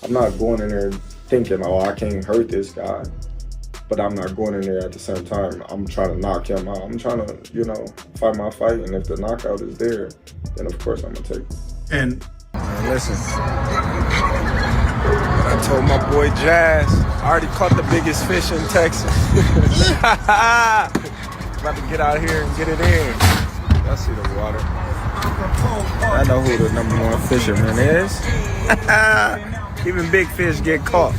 I'm not going in there thinking, oh, I can't hurt this guy. But I'm not going in there at the same time. I'm trying to knock him out. I'm trying to, fight my fight. And if the knockout is there, then of course I'm going to take it. And listen, I told my boy Jazz, I already caught the biggest fish in Texas. About to get out here and get it in. Y'all see the water. I know who the #1 fisherman is. Even big fish get caught.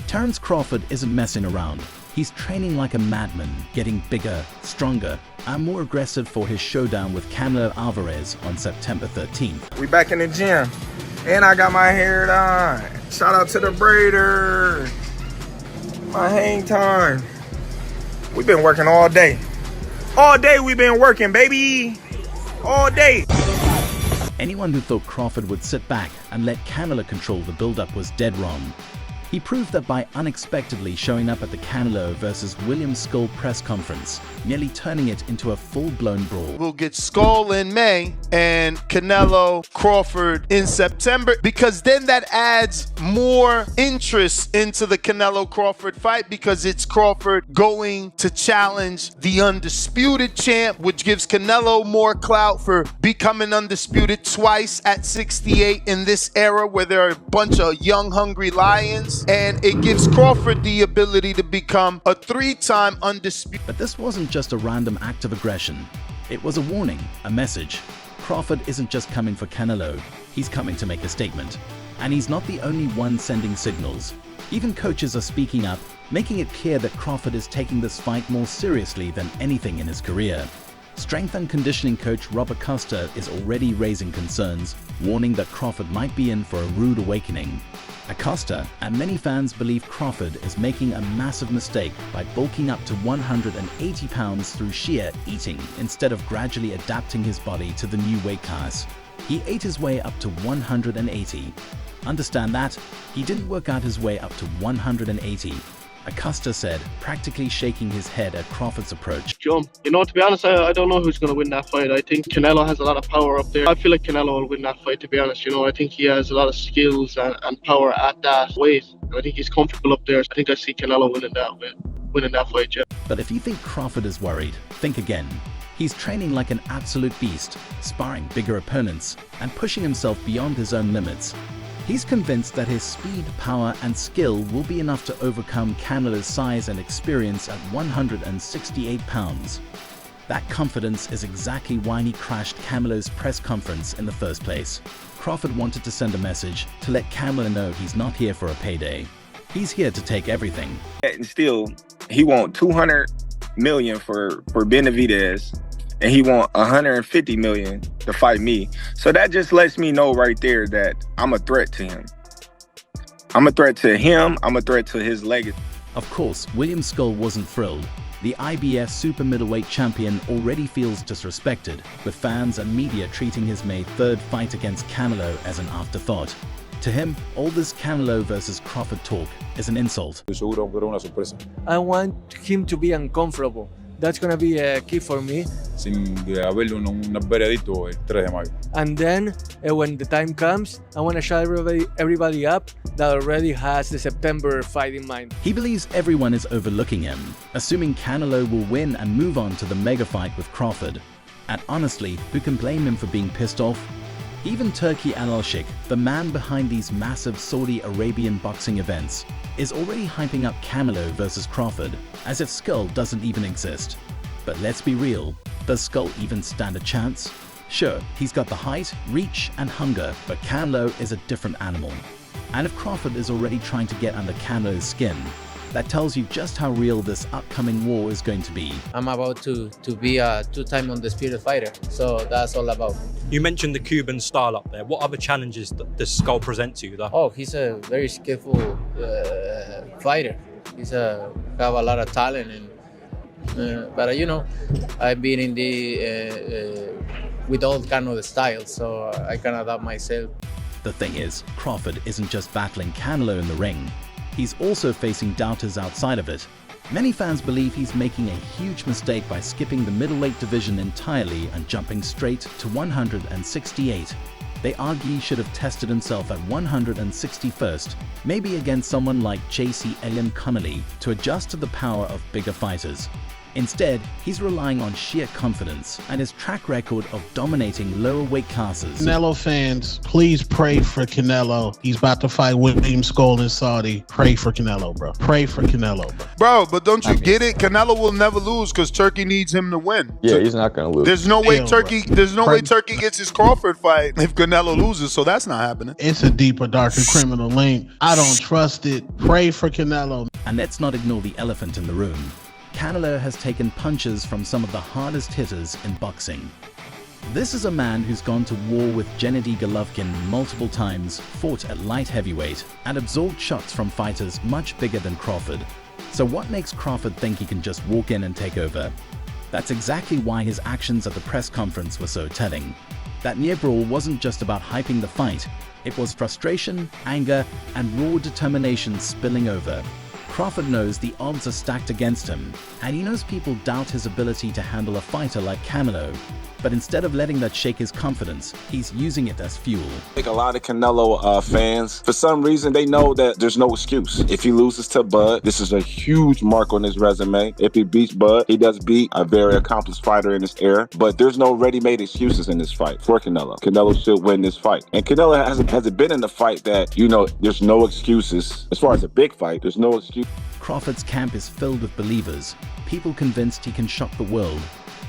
Terence Crawford isn't messing around. He's training like a madman, getting bigger, stronger, and more aggressive for his showdown with Canelo Alvarez on September 13th. We back in the gym, and I got my hair done. Shout out to the braider. My hang time. We've been working all day. All day we've been working, baby. All day. Anyone who thought Crawford would sit back and let Canelo control the build-up was dead wrong. He proved that by unexpectedly showing up at the Canelo versus Scull press conference, nearly turning it into a full-blown brawl. We'll get Scull in May and Canelo Crawford in September, because then that adds more interest into the Canelo Crawford fight, because it's Crawford going to challenge the undisputed champ, which gives Canelo more clout for becoming undisputed twice at 68 in this era where there are a bunch of young, hungry lions. And it gives Crawford the ability to become a 3-time undisputed. But this wasn't just a random act of aggression. It was a warning, a message. Crawford isn't just coming for Canelo, he's coming to make a statement. And he's not the only one sending signals. Even coaches are speaking up, making it clear that Crawford is taking this fight more seriously than anything in his career. Strength and conditioning coach Robert Costa is already raising concerns, warning that Crawford might be in for a rude awakening. Acosta and many fans believe Crawford is making a massive mistake by bulking up to 180 pounds through sheer eating instead of gradually adapting his body to the new weight class. He ate his way up to 180. Understand that? He didn't work out his way up to 180. Acosta said, practically shaking his head at Crawford's approach. John, to be honest, I don't know who's going to win that fight. I think Canelo has a lot of power up there. I feel like Canelo will win that fight, to be honest. I think he has a lot of skills and power at that weight. I think he's comfortable up there. I think I see Canelo winning that fight, yeah. But if you think Crawford is worried, think again. He's training like an absolute beast, sparring bigger opponents, and pushing himself beyond his own limits. He's convinced that his speed, power, and skill will be enough to overcome Canelo's size and experience at 168 pounds. That confidence is exactly why he crashed Canelo's press conference in the first place. Crawford wanted to send a message to let Canelo know he's not here for a payday. He's here to take everything. And still, he want $200 million for Benavidez, and he want $150 million to fight me. So that just lets me know right there that I'm a threat to him. I'm a threat to him. I'm a threat to his legacy. Of course, Scull wasn't thrilled. The IBF super middleweight champion already feels disrespected, with fans and media treating his May 3rd fight against Canelo as an afterthought. To him, all this Canelo versus Crawford talk is an insult. I want him to be uncomfortable. That's going to be a key for me. Sin haberle un veredicto el 3 de mayo. And then, when the time comes, I want to shut everybody up that already has the September fight in mind. He believes everyone is overlooking him, assuming Canelo will win and move on to the mega fight with Crawford. And honestly, who can blame him for being pissed off? Even Turki Al-Sheikh, the man behind these massive Saudi Arabian boxing events, is already hyping up Canelo versus Crawford, as if Scull doesn't even exist. But let's be real, does Scull even stand a chance? Sure, he's got the height, reach, and hunger, but Canelo is a different animal. And if Crawford is already trying to get under Canelo's skin, that tells you just how real this upcoming war is going to be. I'm about to be a 2-time undisputed fighter, so that's all about. You mentioned the Cuban style up there. What other challenges does Scull present to you though? Oh, he's a very skillful fighter. He's have a lot of talent, but I've been in with all kind of the styles, so I can adapt myself. The thing is, Crawford isn't just battling Canelo in the ring. He's also facing doubters outside of it. Many fans believe he's making a huge mistake by skipping the middleweight division entirely and jumping straight to 168. They argue he should have tested himself at 161st, maybe against someone like JC Connolly, to adjust to the power of bigger fighters. Instead, he's relying on sheer confidence and his track record of dominating lower weight classes. Canelo fans, please pray for Canelo. He's about to fight William Scull in Saudi. Pray for Canelo, bro. Pray for Canelo, bro. Bro, but don't you get it? Canelo will never lose because Turkey needs him to win. Yeah, he's not gonna lose. There's no way Turkey gets his Crawford fight if Canelo loses, so that's not happening. It's a deeper, darker criminal link. I don't trust it. Pray for Canelo. And let's not ignore the elephant in the room. Canelo has taken punches from some of the hardest hitters in boxing. This is a man who's gone to war with Gennady Golovkin multiple times, fought at light heavyweight, and absorbed shots from fighters much bigger than Crawford. So what makes Crawford think he can just walk in and take over? That's exactly why his actions at the press conference were so telling. That near brawl wasn't just about hyping the fight, it was frustration, anger, and raw determination spilling over. Crawford knows the odds are stacked against him, and he knows people doubt his ability to handle a fighter like Canelo. But instead of letting that shake his confidence, he's using it as fuel. I think a lot of Canelo fans, for some reason, they know that there's no excuse. If he loses to Bud, this is a huge mark on his resume. If he beats Bud, he does beat a very accomplished fighter in this era. But there's no ready-made excuses in this fight for Canelo. Canelo should win this fight. And Canelo hasn't been in the fight that, you know, there's no excuses. As far as a big fight, there's no excuse. Crawford's camp is filled with believers, people convinced he can shock the world.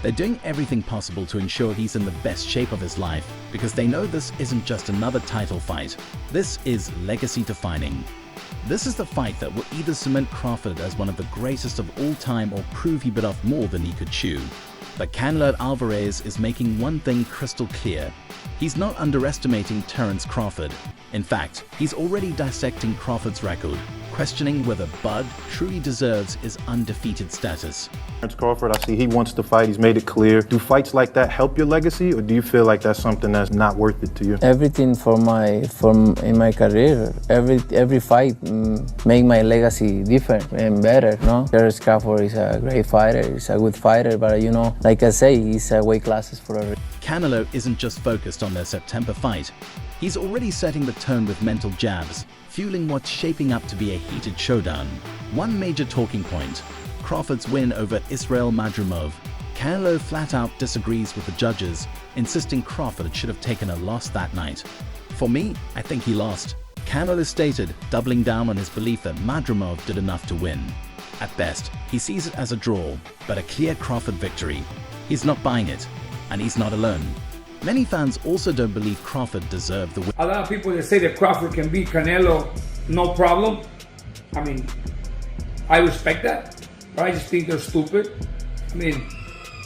They're doing everything possible to ensure he's in the best shape of his life because they know this isn't just another title fight. This is legacy defining. This is the fight that will either cement Crawford as one of the greatest of all time or prove he bit off more than he could chew. But Canelo Alvarez is making one thing crystal clear. He's not underestimating Terence Crawford. In fact, he's already dissecting Crawford's record, questioning whether Bud truly deserves his undefeated status. Terence Crawford, I see he wants to fight. He's made it clear. Do fights like that help your legacy, or do you feel like that's something that's not worth it to you? Everything in my career, every fight make my legacy different and better. No, Terence Crawford is a great fighter. He's a good fighter, but you know, like I say, he's weight classes for a reason. Canelo isn't just focused on their September fight. He's already setting the tone with mental jabs, fueling what's shaping up to be a heated showdown. One major talking point: Crawford's win over Israel Madrimov. Canelo flat out disagrees with the judges, insisting Crawford should have taken a loss that night. For me, I think he lost. Canelo stated, doubling down on his belief that Madrimov did enough to win. At best, he sees it as a draw, but a clear Crawford victory. He's not buying it, and he's not alone. Many fans also don't believe Crawford deserved the win. A lot of people that say that Crawford can beat Canelo, no problem. I mean, I respect that, but I just think they're stupid. I mean,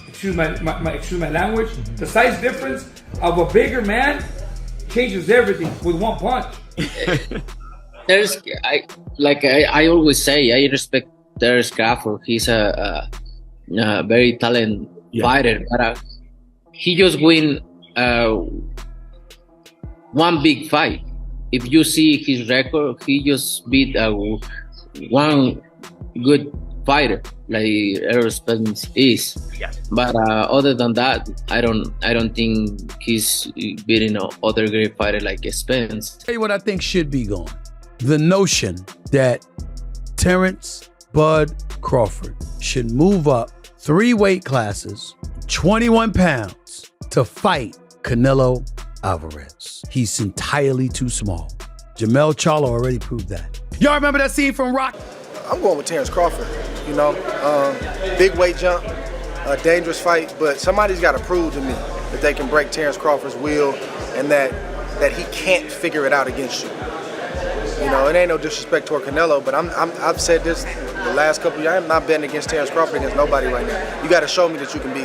excuse my language. The size difference of a bigger man changes everything with one punch. I always say, I respect Terence Crawford. He's a very talented fighter, but he just win one big fight. If you see his record, he just beat one good fighter like Errol Spence is. But other than that, I don't think he's beating other great fighter like Spence. Tell you what I think should be gone: the notion that Terence Bud Crawford should move up 3 weight classes, 21 pounds, to fight Canelo Alvarez. He's entirely too small. Jamel Charlo already proved that. Y'all remember that scene from Rock? I'm going with Terence Crawford. You know, big weight jump, a dangerous fight, but somebody's got to prove to me that they can break Terence Crawford's will and that he can't figure it out against you. You know, it ain't no disrespect toward Canelo, but I've said this the last couple of years. I'm not betting against Terence Crawford against nobody right now. You got to show me that you can beat